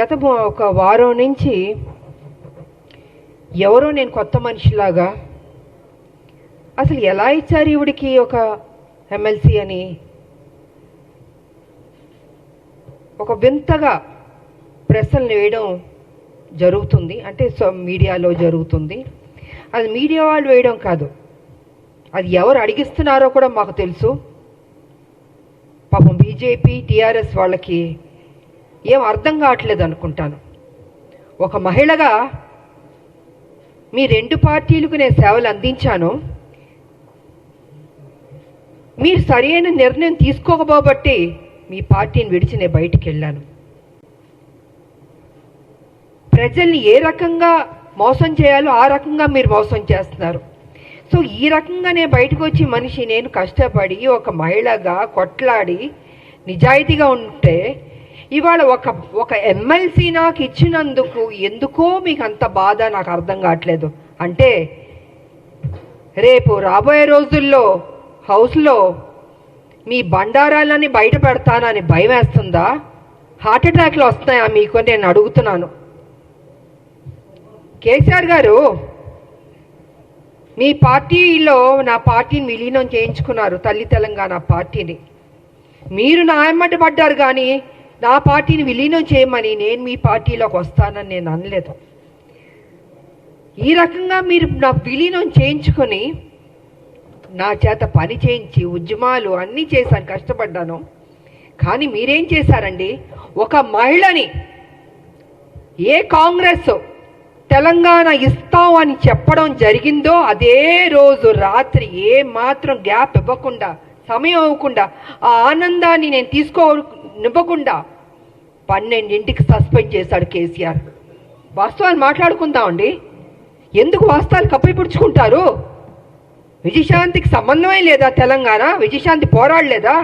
గత ఒక వారం నుంచి ఎవరో నేను కొత్త మనిషిలాగా అసలు ఎలా ఇచ్చారు ఈవిడికి ఒక ఎమ్మెల్సీ అని ఒక వింతగా ప్రశ్నలు వేయడం జరుగుతుంది. అంటే మీడియాలో జరుగుతుంది. అది మీడియా వాళ్ళు వేయడం కాదు, అది ఎవరు అడిగిస్తున్నారో కూడా మాకు తెలుసు. పాపం బీజేపీ టీఆర్ఎస్ వాళ్ళకి ఏం అర్థం కావట్లేదు అనుకుంటాను. ఒక మహిళగా మీ రెండు పార్టీలకు నేను సేవలు అందించాను. మీరు సరైన నిర్ణయం తీసుకోకపోబట్టి మీ పార్టీని విడిచి నేను బయటికి వెళ్ళాను. ప్రజల్ని ఏ రకంగా మోసం చేయాలో ఆ రకంగా మీరు మోసం చేస్తున్నారు. సో ఈ రకంగా నేను బయటకు వచ్చి మనిషి నేను కష్టపడి ఒక మహిళగా కొట్లాడి నిజాయితీగా ఉంటే ఇవాళ ఒక ఎమ్మెల్సీ నాకు ఇచ్చినందుకు ఎందుకో మీకు అంత బాధ నాకు అర్థం కావట్లేదు. అంటే రేపు రాబోయే రోజుల్లో హౌస్లో మీ బండారాలని బయట పెడతానని భయం వేస్తుందా? హార్ట్ అటాక్లు వస్తున్నాయా మీకు నేను అడుగుతున్నాను. కేసీఆర్ గారు మీ పార్టీలో నా పార్టీని విలీనం చేయించుకున్నారు, తల్లి తెలంగాణ పార్టీని. మీరు నా ఎమ్మట పడ్డారు కానీ నా పార్టీని విలీనం చేయమని నేను మీ పార్టీలోకి వస్తానని నేను అనలేదు. ఈ రకంగా మీరు నా విలీనం చేయించుకొని నా చేత పని చేయించి ఉద్యమాలు అన్నీ చేశాను, కష్టపడ్డాను. కానీ మీరేం చేశారండి? ఒక మహిళని ఏ కాంగ్రెస్ తెలంగాణ ఇస్తాం అని చెప్పడం జరిగిందో అదే రోజు రాత్రి ఏ మాత్రం గ్యాప్ ఇవ్వకుండా, సమయం ఇవ్వకుండా, ఆ ఆనందాన్ని నేను తీసుకోనివ్వకుండా 12ంటికి సస్పెండ్ చేశాడు కేసీఆర్. వాస్తవాలు మాట్లాడుకుందామండి. ఎందుకు వాస్తవాలు కప్పిపుడుచుకుంటారు? విజయశాంతికి సంబంధమే లేదా? తెలంగాణ విజయశాంతి పోరాడలేదా?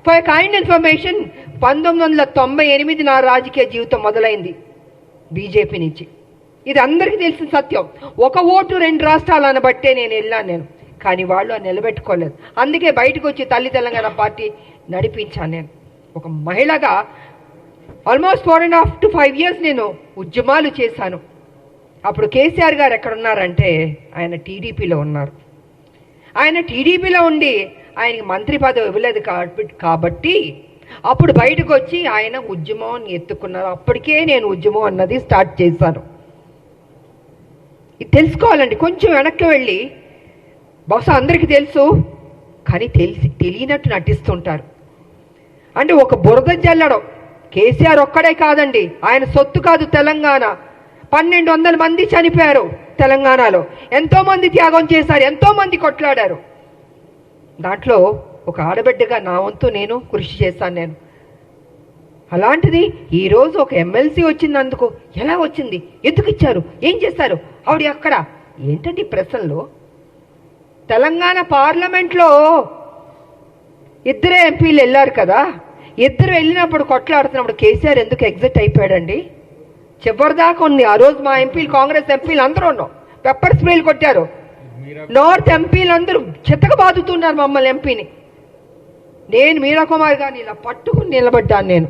ఫర్ కైండ్ ఇన్ఫర్మేషన్ 1998 నా రాజకీయ జీవితం మొదలైంది బీజేపీ నుంచి. ఇది అందరికీ తెలిసిన సత్యం. ఒక ఓటు 2 రాష్ట్రాలు అనబట్టే నేను వెళ్ళాను. కానీ వాళ్ళు నిలబెట్టుకోలేదు. అందుకే బయటకు వచ్చి తల్లి తెలంగాణ పార్టీ నడిపించాను. నేను ఒక మహిళగా ఆల్మోస్ట్ 4.5 to 5 years నేను ఉద్యమాలు చేశాను. అప్పుడు కేసీఆర్ గారు ఎక్కడున్నారంటే ఆయన టీడీపీలో ఉన్నారు. ఆయన టీడీపీలో ఉండి ఆయనకి మంత్రి పదవి ఇవ్వలేదు కాబట్టి అప్పుడు బయటకు వచ్చి ఆయన ఉద్యమం ఎత్తుకున్నారు. అప్పటికే నేను ఉద్యమం అన్నది స్టార్ట్ చేశాను. ఇది తెలుసుకోవాలండి. కొంచెం వెనక్కి వెళ్ళి, బహుశా అందరికీ తెలుసు కానీ తెలియనట్టు నటిస్తుంటారు. అంటే ఒక బురద జల్లడం కేసీఆర్ ఒక్కడే కాదండి, ఆయన సొత్తు కాదు తెలంగాణ. 1200 మంది చనిపోయారు తెలంగాణలో. ఎంతోమంది త్యాగం చేశారు, ఎంతోమంది కొట్లాడారు. దాంట్లో ఒక ఆడబిడ్డగా నా వంతు నేను కృషి చేశాను. నేను అలాంటిది ఈరోజు ఒక ఎమ్మెల్సీ వచ్చినందుకు ఎలా వచ్చింది, ఎందుకు ఇచ్చారు, ఏం చేశారు, ఆవిడ అక్కడ ఏంటంటే ప్రశ్నలో. తెలంగాణ పార్లమెంట్లో 2 ఎంపీలు వెళ్ళారు కదా, 2 వెళ్ళినప్పుడు కొట్లాడుతున్నప్పుడు కేసీఆర్ ఎందుకు ఎగ్జిట్ అయిపోయాడండి? చివరిదాకా ఉంది. ఆ రోజు మా ఎంపీలు, కాంగ్రెస్ ఎంపీలు అందరూ ఉన్నాం, పెప్పర్ స్ప్రేలు కొట్టారు. నార్త్ ఎంపీలు అందరూ చెత్తగా బాదుతున్నారు మమ్మల్ని ఎంపీని. నేను మీరా కుమార్ గారిని ఇలా పట్టుకుని నిలబడ్డాను. నేను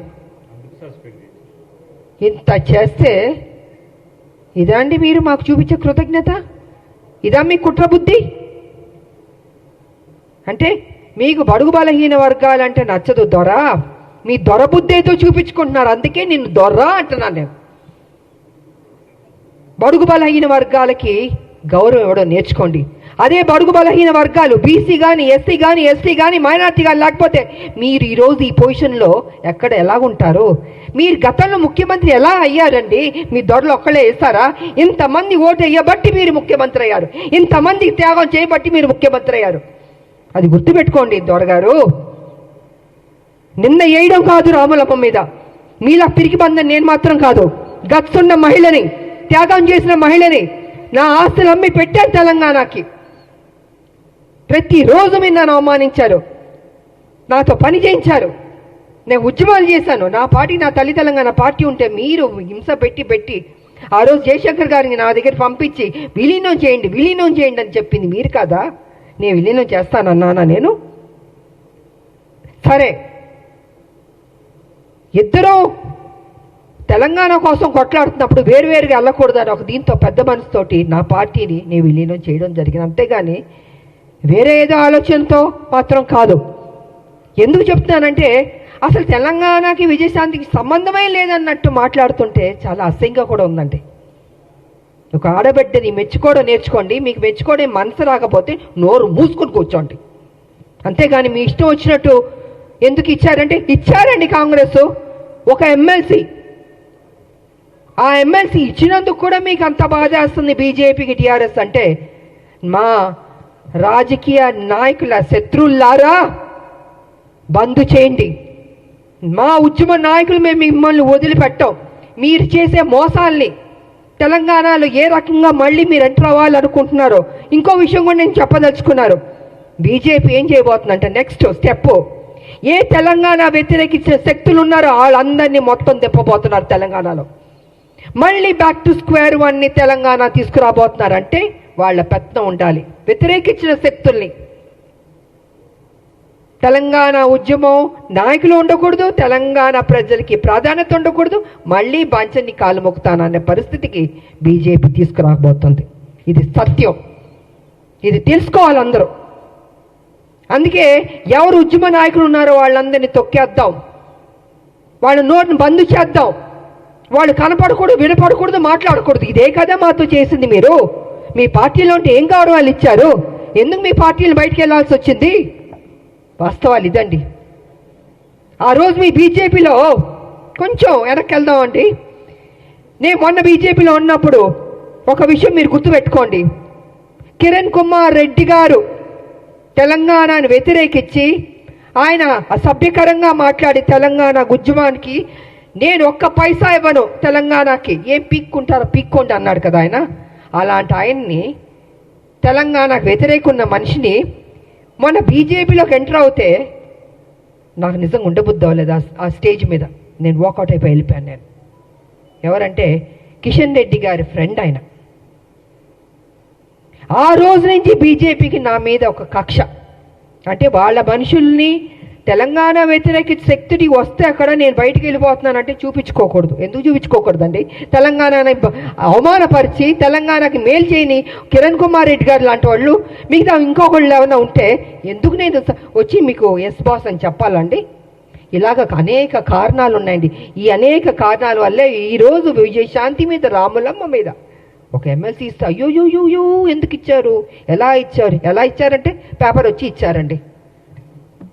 ఇంత చేస్తే ఇదా అండి మీరు మాకు చూపించే కృతజ్ఞత? ఇదా మీ కుట్ర బుద్ధి? అంటే మీకు బడుగు బలహీన వర్గాలంటే నచ్చదు దొర, మీ దొర బుద్ధేతో చూపించుకుంటున్నారు. అందుకే నిన్ను దొర అంటున్నాను నేను. బడుగు బలహీన వర్గాలకి గౌరవం ఇవ్వడం నేర్చుకోండి. అదే బడుగు బలహీన వర్గాలు బీసీ కానీ, ఎస్సీ కానీ, ఎస్టీ కానీ, మైనార్టీ కానీ లేకపోతే మీరు ఈరోజు ఈ పొజిషన్లో ఎక్కడ ఎలాగుంటారు? మీరు గతంలో ముఖ్యమంత్రి ఎలా అయ్యారండి? మీ దొరలు ఒక్కళ్ళే వేస్తారా? ఇంతమంది ఓటు వేయబట్టి మీరు ముఖ్యమంత్రి అయ్యారు, ఇంతమంది త్యాగం చేయబట్టి మీరు ముఖ్యమంత్రి అయ్యారు. అది గుర్తుపెట్టుకోండి దొరగారు. నిన్న వేయడం కాదు రాములమ్మ మీద, మీలా పిరికి బందని నేను మాత్రం కాదు. గట్స్ ఉన్న మహిళని, త్యాగం చేసిన మహిళని, నా ఆస్తులు అమ్మి పెట్టారు తెలంగాణకి. ప్రతిరోజు మీరు నన్ను అవమానించారు, నాతో పని చేయించారు, నేను ఉద్యమాలు చేశాను. నా పార్టీ, నా తల్లి తెలంగాణ పార్టీ ఉంటే మీరు హింస పెట్టి ఆ రోజు జయశంకర్ గారిని నా దగ్గర పంపించి విలీనం చేయండి అని చెప్పింది మీరు కాదా? నేను విలీనం చేస్తానన్నానా నేను? సరే, ఇద్దరూ తెలంగాణ కోసం కొట్లాడుతున్నప్పుడు వేరువేరుగా వెళ్ళకూడదని ఒక దీంతో పెద్ద మనసుతోటి నా పార్టీని నేను విలీనం చేయడం జరిగింది. అంతేగాని వేరే ఏదో ఆలోచనతో మాత్రం కాదు. ఎందుకు చెప్తున్నానంటే అసలు తెలంగాణకి విజయశాంతికి సంబంధమే లేదన్నట్టు మాట్లాడుతుంటే చాలా అసహ్యంగా కూడా ఉందండి. ఒక ఆడబిడ్డని మెచ్చుకోవడం నేర్చుకోండి. మీకు మెచ్చుకోవడం మనసు రాకపోతే నోరు మూసుకొని కూర్చోండి. అంతేగాని మీ ఇష్టం వచ్చినట్టు ఎందుకు ఇచ్చారంటే ఇచ్చారండి కాంగ్రెస్ ఒక ఎమ్మెల్సీ. ఆ ఎమ్మెల్సీ ఇచ్చినందుకు కూడా మీకు అంత బాధ వేస్తుంది బీజేపీకి, టీఆర్ఎస్ అంటే. మా రాజకీయ నాయకుల శత్రువులారా బంద్ చేయండి. మా ఉద్యమ నాయకులు మేము మిమ్మల్ని వదిలిపెట్టాం. మీరు చేసే మోసాల్ని తెలంగాణలో ఏ రకంగా మళ్ళీ మీరు ఎంటర్ అవ్వాలనుకుంటున్నారో ఇంకో విషయం కూడా నేను చెప్పదలుచుకున్నారు. బీజేపీ ఏం చేయబోతుందంటే నెక్స్ట్ స్టెప్, ఏ తెలంగాణ వ్యతిరేకించిన శక్తులు ఉన్నారో వాళ్ళందరినీ మొత్తం తిప్పబోతున్నారు తెలంగాణలో. మళ్ళీ బ్యాక్ టు స్క్వేర్ వన్ని తెలంగాణ తీసుకురాబోతున్నారంటే వాళ్ళ పెత్తనం ఉండాలి. వ్యతిరేకించిన శక్తుల్ని, తెలంగాణ ఉద్యమం నాయకులు ఉండకూడదు, తెలంగాణ ప్రజలకి ప్రాధాన్యత ఉండకూడదు, మళ్ళీ బాంచన్ని కాలు మొక్కుతాననే పరిస్థితికి బీజేపీ తీసుకురాబోతుంది. ఇది సత్యం, ఇది తెలుసుకోవాలి అందరూ. అందుకే ఎవరు ఉద్యమ నాయకులు ఉన్నారో వాళ్ళందరినీ తొక్కేద్దాం, వాళ్ళ నోటిని బంద్ చేద్దాం. వాళ్ళు కనపడకూడదు, వినపడకూడదు, మాట్లాడకూడదు. ఇదే కదా మాతో చేసింది. మీరు మీ పార్టీలో ఉంటే ఏం గౌరవాలు ఇచ్చారు? ఎందుకు మీ పార్టీలు బయటికి వెళ్ళాల్సి వచ్చింది? వాస్తవాలు ఇదండి. ఆ రోజు మీ బీజేపీలో కొంచెం వెనక్కి వెళ్దామండి. నేను మొన్న బీజేపీలో ఉన్నప్పుడు ఒక విషయం మీరు గుర్తుపెట్టుకోండి. కిరణ్ కుమార్ రెడ్డి గారు తెలంగాణను వ్యతిరేకించి ఆయన అసభ్యకరంగా మాట్లాడి తెలంగాణ ఉద్యమానికి నేను ఒక్క పైసా ఇవ్వను తెలంగాణకి, ఏం పీక్కుంటారో పీక్కోండి అన్నాడు కదా ఆయన. అలాంటి ఆయన్ని, తెలంగాణకు వ్యతిరేకున్న మనిషిని మొన్న బీజేపీలోకి ఎంటర్ అవుతే నాకు నిజంగా ఉండబుద్ధి అవ్వలేదు. ఆ స్టేజ్ మీద నేను వాకౌట్ అయిపోయి వెళ్ళిపోయాను. నేను ఎవరంటే కిషన్ రెడ్డి గారి ఫ్రెండ్ ఆయన. ఆ రోజు నుంచి బీజేపీకి నా మీద ఒక కక్ష. అంటే వాళ్ళ మనుషుల్ని తెలంగాణ వ్యతిరేక శక్తికి వస్తే అక్కడ నేను బయటికి వెళ్ళిపోతున్నానంటే చూపించుకోకూడదు. ఎందుకు చూపించుకోకూడదండి? తెలంగాణని అవమానపరిచి తెలంగాణకి మేలు చేయని కిరణ్ కుమార్ రెడ్డి గారు లాంటి వాళ్ళు మిగతా ఇంకొకళ్ళు ఏమైనా ఉంటే ఎందుకు నేను వచ్చి మీకు ఎస్ బాస్ అని చెప్పాలండి? ఇలాగ అనేక కారణాలు ఉన్నాయండి. ఈ అనేక కారణాల వల్లే ఈరోజు విజయశాంతి మీద, రాములమ్మ మీద ఒక ఎమ్మెల్సీ ఇస్తే అయ్యోయోయో ఎందుకు ఇచ్చారు, ఎలా ఇచ్చారంటే పేపర్ వచ్చి ఇచ్చారండి.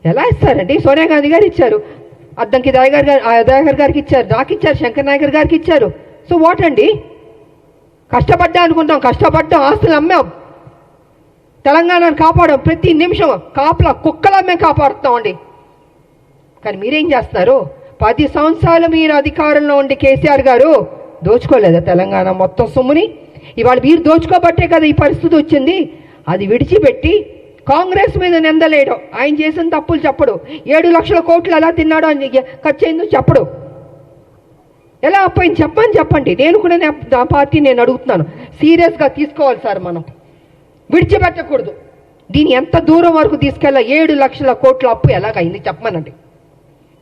ఎలా ఇస్తారండి? సోనియా గాంధీ గారు ఇచ్చారు, అద్దంకి దయాకర్ గారికి ఇచ్చారు, నాకు ఇచ్చారు, శంకర్ నాయకర్ గారికి ఇచ్చారు. సో వాట్ అండి? కష్టపడ్డా అనుకుంటాం, కష్టపడ్డాం, ఆస్తులు అమ్మాం, తెలంగాణను కాపాడాం. ప్రతి నిమిషం కాపలా కుక్కలా మేము కాపాడుతామండి. కానీ మీరేం చేస్తున్నారు? 10 సంవత్సరాలు మీరు అధికారంలో ఉండి కేసీఆర్ గారు దోచుకోలేదా తెలంగాణ మొత్తం సొమ్ముని? ఇవాళ మీరు దోచుకోబట్టే కదా ఈ పరిస్థితి వచ్చింది. అది విడిచిపెట్టి కాంగ్రెస్ మీద నిందలేయడం, ఆయన చేసిన తప్పులు చెప్పడు, 7 లక్షల కోట్లు ఎలా తిన్నాడో అని ఖర్చు అయిందో చెప్పడు, ఎలా అప్పయింది చెప్పండి. నేను కూడా నా పార్టీ నేను అడుగుతున్నాను, సీరియస్గా తీసుకోవాలి సార్. మనం విడిచిపెట్టకూడదు. దీన్ని ఎంత దూరం వరకు తీసుకెళ్ళా? 7 లక్షల కోట్ల అప్పు ఎలాగైంది చెప్పమనండి.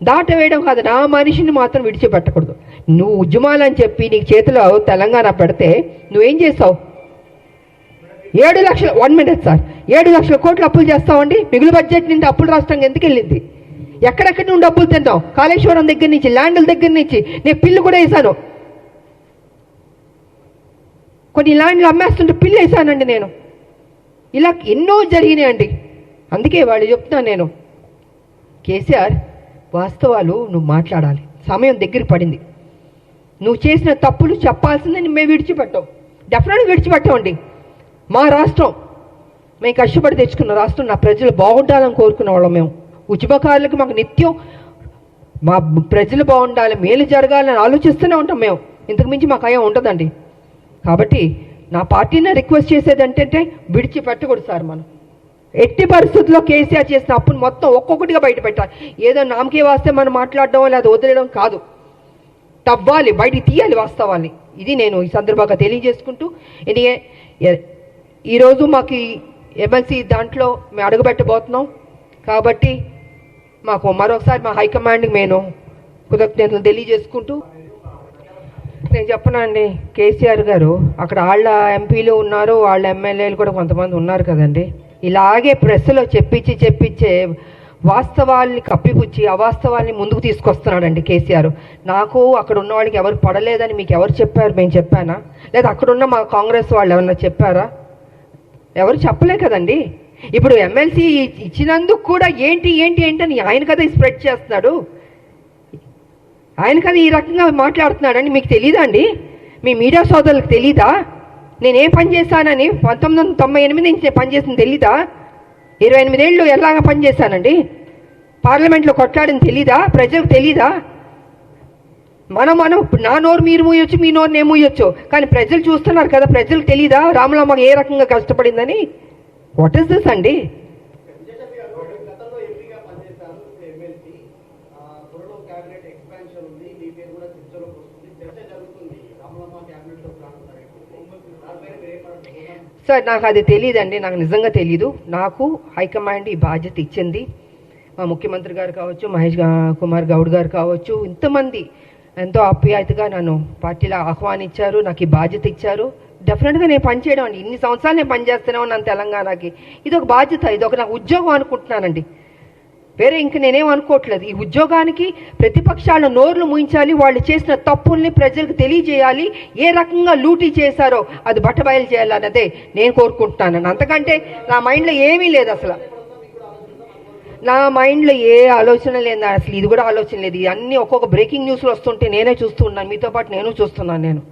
దాటవేయడం కాదు, నా మనిషిని మాత్రం విడిచిపెట్టకూడదు. నువ్వు ఉద్యమాలని చెప్పి నీకు చేతిలో తెలంగాణ పెడితే నువ్వేం చేసావు? 7 లక్షల 1 మినిట్ సార్, 7 లక్షల కోట్లు అప్పులు చేస్తామండి. మిగులు బడ్జెట్ నుండి అప్పులు రాష్ట్రంగా ఎందుకు వెళ్ళింది? ఎక్కడెక్కడి నుండి అప్పులు తింటాం? కాళేశ్వరం దగ్గర నుంచి, ల్యాండ్ల దగ్గర నుంచి. నేను పిల్లు కూడా వేసాను, కొన్ని ల్యాండ్లు అమ్మేస్తుంటే పిల్లు వేసానండి నేను. ఇలా ఎన్నో జరిగినాయండి. అందుకే వాళ్ళు చెప్తున్నాను నేను, కేసీఆర్ వాస్తవాలు నువ్వు మాట్లాడాలి. సమయం దగ్గర పడింది. నువ్వు చేసిన తప్పులు చెప్పాల్సిందే. మేము విడిచిపెట్టాం, డెఫినెట్గా విడిచిపెట్టామండి. మా రాష్ట్రం మేము కష్టపడి తెచ్చుకున్న రాష్ట్రం, నా ప్రజలు బాగుండాలని కోరుకునే వాళ్ళం మేము. ఉద్యమకారులకు మాకు నిత్యం మా ప్రజలు బాగుండాలి, మేలు జరగాలని ఆలోచిస్తూనే ఉంటాం మేము. ఇంతకుమించి మాకు అయ్యా ఉంటుందండి. కాబట్టి నా పార్టీని రిక్వెస్ట్ చేసేది ఏంటంటే విడిచిపెట్టకూడదు సార్. మనం ఎట్టి పరిస్థితుల్లో కేసీఆర్ చేసిన అప్పును మొత్తం ఒక్కొక్కటిగా బయట పెట్టాలి. ఏదో నామకే వాస్తే మనం మాట్లాడడం లేదా వదిలేయడం కాదు, తవ్వాలి, బయటికి తీయాలి వాస్తవాన్ని. ఇది నేను ఈ సందర్భంగా తెలియజేసుకుంటూ, ఈరోజు మాకు ఎమ్మెల్సీ దాంట్లో మేము అడుగుపెట్టబోతున్నాం. కాబట్టి మాకు మరొకసారి మా హైకమాండ్కి నేను కృతజ్ఞతలు తెలియజేసుకుంటూ నేను చెప్పనండి, కేసీఆర్ గారు అక్కడ వాళ్ళ ఎంపీలు ఉన్నారు, వాళ్ళ ఎమ్మెల్యేలు కూడా కొంతమంది ఉన్నారు కదండి. ఇలాగే ప్రెస్లో చెప్పించే వాస్తవాల్ని కప్పిపుచ్చి అవాస్తవాల్ని ముందుకు తీసుకొస్తున్నాడండి కేసీఆర్. నాకు అక్కడ ఉన్న వాళ్ళకి ఎవరు పడలేదని మీకు ఎవరు చెప్పారు? మేము చెప్పానా? లేదా అక్కడున్న మా కాంగ్రెస్ వాళ్ళు ఎవరన్నా చెప్పారా? ఎవరు చెప్పలే కదండి. ఇప్పుడు ఎమ్మెల్సీ ఇచ్చినందుకు కూడా ఏంటి అని ఆయన కదా స్ప్రెడ్ చేస్తున్నాడు, ఆయన కదా ఈ రకంగా మాట్లాడుతున్నాడని మీకు తెలీదా అండి? మీ మీడియా సోదరులకు తెలీదా? నేనేం పని చేశానని 1998 నుంచి నేను పనిచేసింది తెలీదా? 28 ఏళ్ళు ఎలాగా పనిచేశానండి? పార్లమెంట్లో కొట్లాడిని తెలీదా? ప్రజలకు తెలీదా? మనం నా నోరు మీరు మూయొచ్చు, మీ నోరు నేను మూయొచ్చు, కానీ ప్రజలు చూస్తున్నారు కదా. ప్రజలకు తెలీదా రామలమ్మ ఏ రకంగా కష్టపడిందని? వాట్ ఈస్ దిస్ అండి? సార్ నాకు అది తెలియదండి, నాకు నిజంగా తెలీదు. నాకు హైకమాండ్ ఈ బాధ్యత ఇచ్చింది. మా ముఖ్యమంత్రి గారు కావచ్చు, మహేష్ కుమార్ గౌడ్ గారు కావచ్చు, ఇంతమంది ఎంతో ఆప్యాయతగా నన్ను పార్టీలో ఆహ్వానించారు, నాకు ఈ బాధ్యత ఇచ్చారు. డెఫినెట్గా నేను పనిచేయడం అండి, ఇన్ని సంవత్సరాలు నేను పనిచేస్తూనే ఉన్నాను తెలంగాణకి. ఇది ఒక బాధ్యత, ఇది ఒక నాకు ఉద్యోగం అనుకుంటున్నానండి, వేరే ఇంక నేనేం అనుకోవట్లేదు. ఈ ఉద్యోగానికి ప్రతిపక్షాలను నోర్లు ముయించాలి, వాళ్ళు చేసిన తప్పుల్ని ప్రజలకు తెలియజేయాలి, ఏ రకంగా లూటీ చేశారో అది బట్టబయలు చేయాలన్నదే నేను కోరుకుంటున్నాను. అంతకంటే నా మైండ్లో ఏమీ లేదు, అసలు నా మైండ్లో ఏ ఆలోచన లేదు, అసలు ఇది కూడా ఆలోచన లేదు. అన్నీ ఒక్కొక్క బ్రేకింగ్ న్యూస్లు వస్తుంటే నేనే చూస్తూ ఉన్నాను, మీతో పాటు నేను చూస్తున్నాను. నేను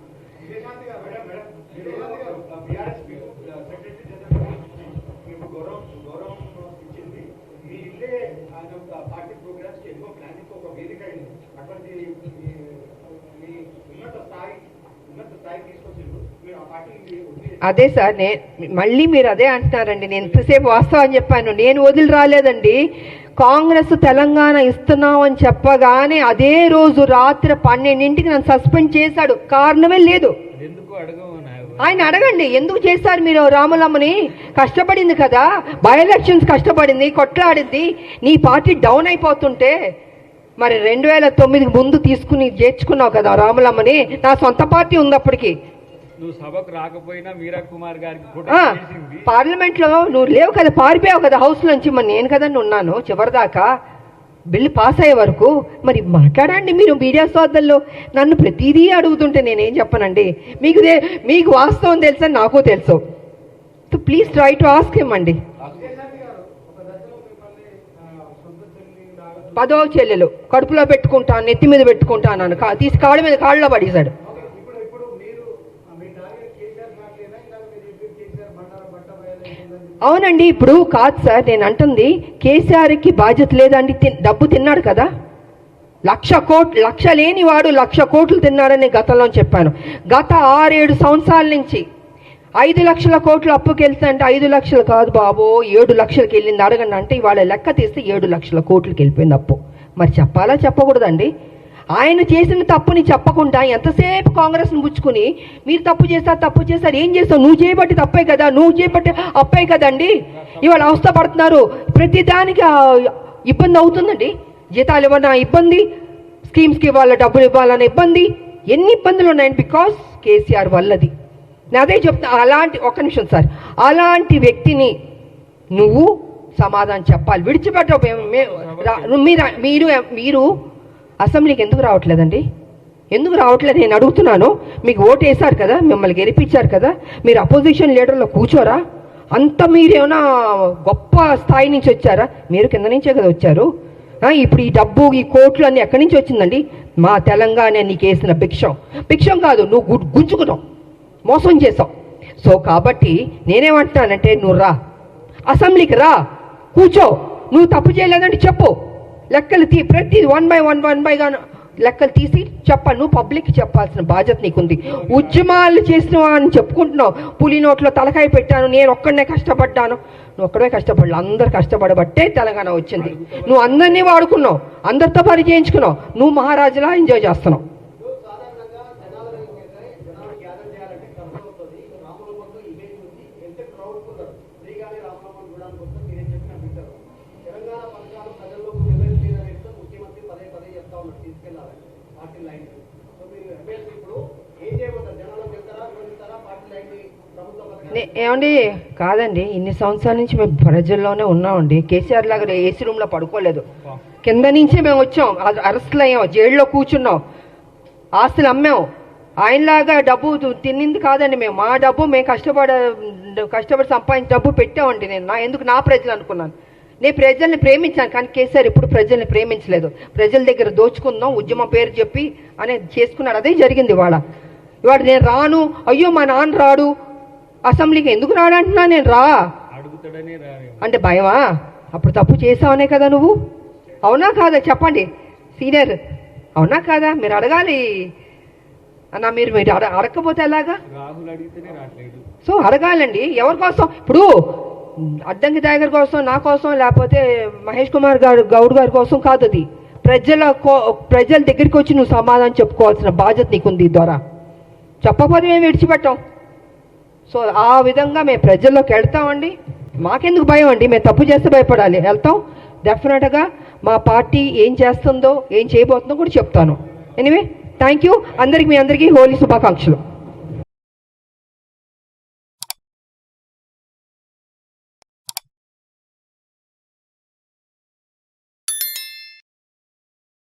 అదే సార్, మళ్ళీ మీరు అదే అంటున్నారండి. నేను ఇంతసేపు వాస్తవం చెప్పాను, నేను వదిలి రాలేదండి. కాంగ్రెస్ తెలంగాణ ఇస్తున్నాం అని చెప్పగానే అదే రోజు రాత్రి 12ంటికి నన్ను సస్పెండ్ చేశాడు, కారణమే లేదు. ఆయన అడగండి ఎందుకు చేశారు మీరు? రాములమ్మని కష్టపడింది కదా, బై ఎలక్షన్స్ కష్టపడింది, కొట్లాడింది. నీ పార్టీ డౌన్ అయిపోతుంటే మరి 2009 ముందు తీసుకుని చేర్చుకున్నావు కదా రాములమ్మని. నా సొంత పార్టీ ఉంది అప్పటికి. నువ్వు సభకు రాకపోయినా మీరా కుమార్ గారికి పార్లమెంట్ లో నువ్వు లేవు కదా, పారిపోయావు కదా హౌస్ నుంచి. మరి నేను కదండి ఉన్నాను చివరిదాకా, బిల్లు పాస్ అయ్యే వరకు. మరి మాట్లాడండి మీరు మీడియా సోదరులు. నన్ను ప్రతిదీ అడుగుతుంటే నేనేం చెప్పనండి? మీకు వాస్తవం తెలుసా, నాకు తెలుసు. Please try to ask him అండి. 10వ చెల్లెలు కడుపులో పెట్టుకుంటాను, నెత్తి మీద పెట్టుకుంటాను, తీసి కాళ్ళలో పడేశాడు. అవునండి, ఇప్పుడు కాదు సార్ నేను అంటుంది, కేసీఆర్కి బాధ్యత లేదండి. డబ్బు తిన్నాడు కదా, 1,00,000 కోట్లు, లక్ష లేని వాడు 1,00,000 కోట్లు తిన్నాడని గతంలో చెప్పాను. గత 6-7 సంవత్సరాల నుంచి 5 లక్షల కోట్లు అప్పుకి వెళ్తుంటే 5 లక్షలు కాదు బాబో 7 లక్షలకి వెళ్ళింది అడగండి అంటే, ఇవాళ లెక్క తీస్తే 7 లక్షల కోట్లకి వెళ్ళిపోయింది అప్పు. మరి చెప్పాలా చెప్పకూడదండి? ఆయన చేసిన తప్పుని చెప్పకుండా ఎంతసేపు కాంగ్రెస్ని పుచ్చుకుని మీరు తప్పు చేశారు, ఏం చేస్తావు? నువ్వు చేయబట్టి తప్పే కదా, నువ్వు చేయబట్టి అప్పే కదండి. ఇవాళ అవస్థ పడుతున్నారు, ప్రతిదానికి ఇబ్బంది అవుతుందండి. జీతాలు ఇవ్వనా ఇబ్బంది, స్కీమ్స్కి ఇవ్వాల డబ్బులు ఇవ్వాలన్న ఇబ్బంది, ఎన్ని ఇబ్బందులు ఉన్నాయండి బికాస్ కేసీఆర్ వల్లది. నేను అదే చెప్తున్నా. ఒక్క నిమిషం సార్, అలాంటి వ్యక్తిని నువ్వు సమాధానం చెప్పాలి. విడిచిపెట్టవు. మీరు అసెంబ్లీకి ఎందుకు రావట్లేదండి? ఎందుకు రావట్లేదు నేను అడుగుతున్నాను. మీకు ఓటు వేశారు కదా, మిమ్మల్ని గెలిపించారు కదా, మీరు అపోజిషన్ లీడర్లో కూర్చోరా? అంత మీరేమైనా గొప్ప స్థాయి నుంచి వచ్చారా? మీరు కింద నుంచే కదా వచ్చారు. ఇప్పుడు ఈ డబ్బు ఈ కోట్లు అన్నీ ఎక్కడి నుంచి వచ్చిందండి? మా తెలంగాణ నీకు వేసిన భిక్షం కాదు, నువ్వు గుంజుకున్నావు, మోసం చేసావు. సో కాబట్టి నేనేమంటున్నానంటే, నువ్వు రా, అసెంబ్లీకి రా, కూర్చో. నువ్వు తప్పు చేయలేదంటే చెప్పు, లెక్కలు ప్రతి 1 by 1 లెక్కలు తీసి చెప్పాలి. నువ్వు పబ్లిక్కి చెప్పాల్సిన బాధ్యత నీకుంది. ఉద్యమాలు చేసిన అని చెప్పుకుంటున్నావు, పులి నోట్లో తలకాయ పెట్టాను, నేను ఒక్కడనే కష్టపడ్డాను. నువ్వు ఒక్కడే కష్టపడలే, అందరు కష్టపడబట్టే తెలంగాణ వచ్చింది. నువ్వు అందరినీ వాడుకున్నావు, అందరితో పని చేయించుకున్నావు, నువ్వు మహారాజులా ఎంజాయ్ చేస్తున్నావు. ఏమండి కాదండి, ఇన్ని సంవత్సరాల నుంచి మేము ప్రజల్లోనే ఉన్నామండి. కేసీఆర్ లాగా ఏసీ రూమ్లో పడుకోలేదు. కింద నుంచే మేము వచ్చాం, అరెస్టులు అయ్యాం, జైల్లో కూర్చున్నాం, ఆస్తులు అమ్మాం. ఆయనలాగా డబ్బు తిన్నింది కాదండి మేము. మా డబ్బు మేము కష్టపడి సంపాదించిన డబ్బు పెట్టామండి. నేను ఎందుకు నా ప్రజలు అనుకున్నాను. నేను ప్రజల్ని ప్రేమించాను, కానీ కేసీఆర్ ఎప్పుడు ప్రజల్ని ప్రేమించలేదు. ప్రజల దగ్గర దోచుకుందాం, ఉద్యమం పేరు చెప్పి అనేది చేసుకున్నాడు. అదే జరిగింది ఇవాళ. నేను రాను, అయ్యో మా నాన్న రాడు అసెంబ్లీకి, ఎందుకు రాడంటున్నా నేను. అడుగుతాడని అంటే భయమా? అప్పుడు తప్పు చేసావనే కదా నువ్వు. అవునా కాదా చెప్పండి సీనియర్, అవునా కాదా? మీరు అడగాలి అన్న. మీరు అడగకపోతే ఎలాగా? రాహుల్ అడిగితేనే రావట్లేదు. సో అడగాలండి. ఎవరి కోసం? ఇప్పుడు అద్దంకి టైగర్ కోసం, నా కోసం, లేకపోతే మహేష్ కుమార్ గౌడ్ గారి కోసం కాదు. అది ప్రజల దగ్గరికి వచ్చి నువ్వు సమాధానం చెప్పుకోవాల్సిన బాధ్యత నీకుంది. ద్వారా చెప్పకపోతే మేము విడిచిపెట్టాం. సో ఆ విధంగా మేము ప్రజల్లోకి వెళ్తామండి. మాకెందుకు భయం అండి? మేము తప్పు చేస్తే భయపడాలి? వెళ్తాం డెఫినెట్గా. మా పార్టీ ఏం చేస్తుందో, ఏం చేయబోతుందో కూడా చెప్తాను. ఎనీవే, థ్యాంక్ యూ అందరికి. మీ అందరికీ హోలీ శుభాకాంక్షలు.